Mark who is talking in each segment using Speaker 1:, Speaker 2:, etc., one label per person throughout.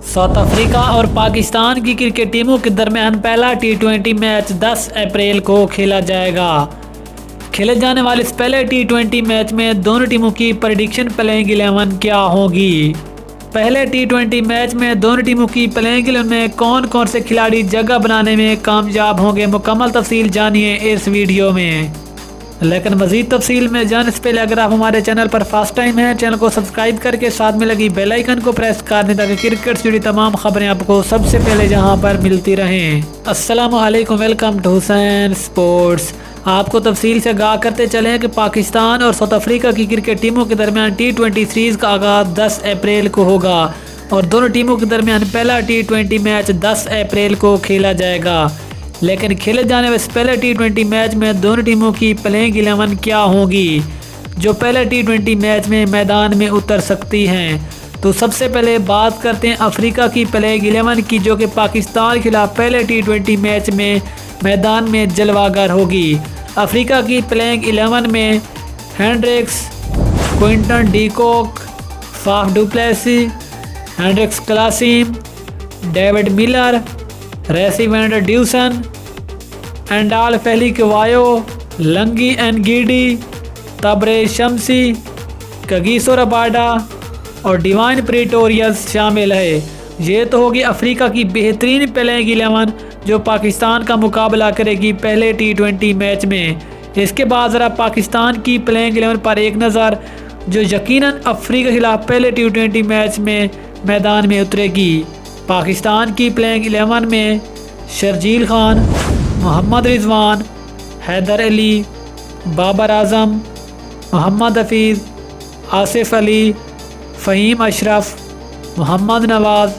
Speaker 1: South Africa और पाकिस्तान की cricket टीमों के दरमियान पहला टी20 मैच 10 अप्रैल को खेला जाएगा। खेले जाने वाले इस पहले टी20 मैच में दोनों टीमों की प्रेडिक्शन प्लेइंग 11 क्या होगी। पहले टी20 मैच में दोनों टीमों की प्लेइंग 11 में कौन कौन से खिलाड़ी जगह बनाने में कामयाब होंगे, मुकम्मल तफसील जानिए इस वीडियो में। लेकिन मज़ीद तफसील में जाने से पहले अगर आप हमारे चैनल पर फर्स्ट टाइम हैं, चैनल को सब्सक्राइब करके साथ में लगी बेल आइकन को प्रेस कर दें ताकि क्रिकेट से जुड़ी तमाम खबरें आपको सबसे पहले जहां पर मिलती रहें। अस्सलामु अलैकुम, वेलकम टू हुसैन स्पोर्ट्स। आपको तफसील से आगाह करते चले कि पाकिस्तान और साउथ अफ्रीका की क्रिकेट टीमों के दरमियान टी20 सीरीज़ का आगाज़ 10 अप्रैल को होगा और दोनों टीमों के दरमियान पहला टी20 मैच 10 अप्रैल को खेला जाएगा। लेकिन खेले जाने वाले पहले टी20 मैच में दोनों टीमों की प्लेइंग 11 क्या होगी जो पहले टी20 मैच में मैदान में उतर सकती हैं। तो सबसे पहले बात करते हैं अफ्रीका की प्लेइंग 11 की, जो कि पाकिस्तान के खिलाफ पहले टी20 मैच में मैदान में जलवागर होगी। अफ्रीका की प्लेइंग 11 में Hendricks, Quinton de Kock, Faf du Plessis, Hendricks Klaasen, David Miller, Rassie van der Dussen, Andile Phehlukwayo, Lungi Ngidi, Tabraiz Shamsi, Kagiso Rabada और डिवाइन प्रीटोरियस शामिल है। ये तो होगी अफ्रीका की बेहतरीन प्लेइंग 11 जो पाकिस्तान का मुकाबला करेगी पहले टी20 मैच में। इसके बाद ज़रा पाकिस्तान की प्लेइंग 11 पर एक नज़र, जो यकीनन अफ्रीका के खिलाफ पहले टी20 मैच में मैदान में उतरेगी। पाकिस्तान की प्लेइंग 11 में शर्जील खान, मोहम्मद रिजवान, हैदर अली, बाबर आजम, मोहम्मद हफीज़, आसिफ अली, फ़हीम अशरफ, मोहम्मद नवाज़,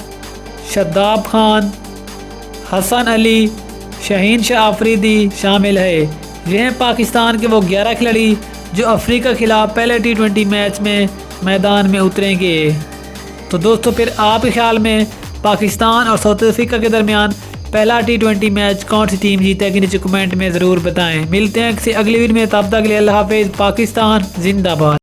Speaker 1: शद्दाब खान, हसन अली, शाहीन शाह आफरीदी शामिल है। ये हैं पाकिस्तान के वो 11 खिलाड़ी जो अफ्रीका के खिलाफ पहले टी20 मैच में मैदान में उतरेंगे। तो दोस्तों, फिर आपके ख्याल में पाकिस्तान और साउथ अफ्रीका के दरमियान पहला टी20 मैच कौन सी टीम जीतेगी, नीचे कमेंट में ज़रूर बताएं। मिलते हैं किसी अगली वीडियो में, तब तक के लिए अल्लाह हाफिज़। पाकिस्तान जिंदाबाद।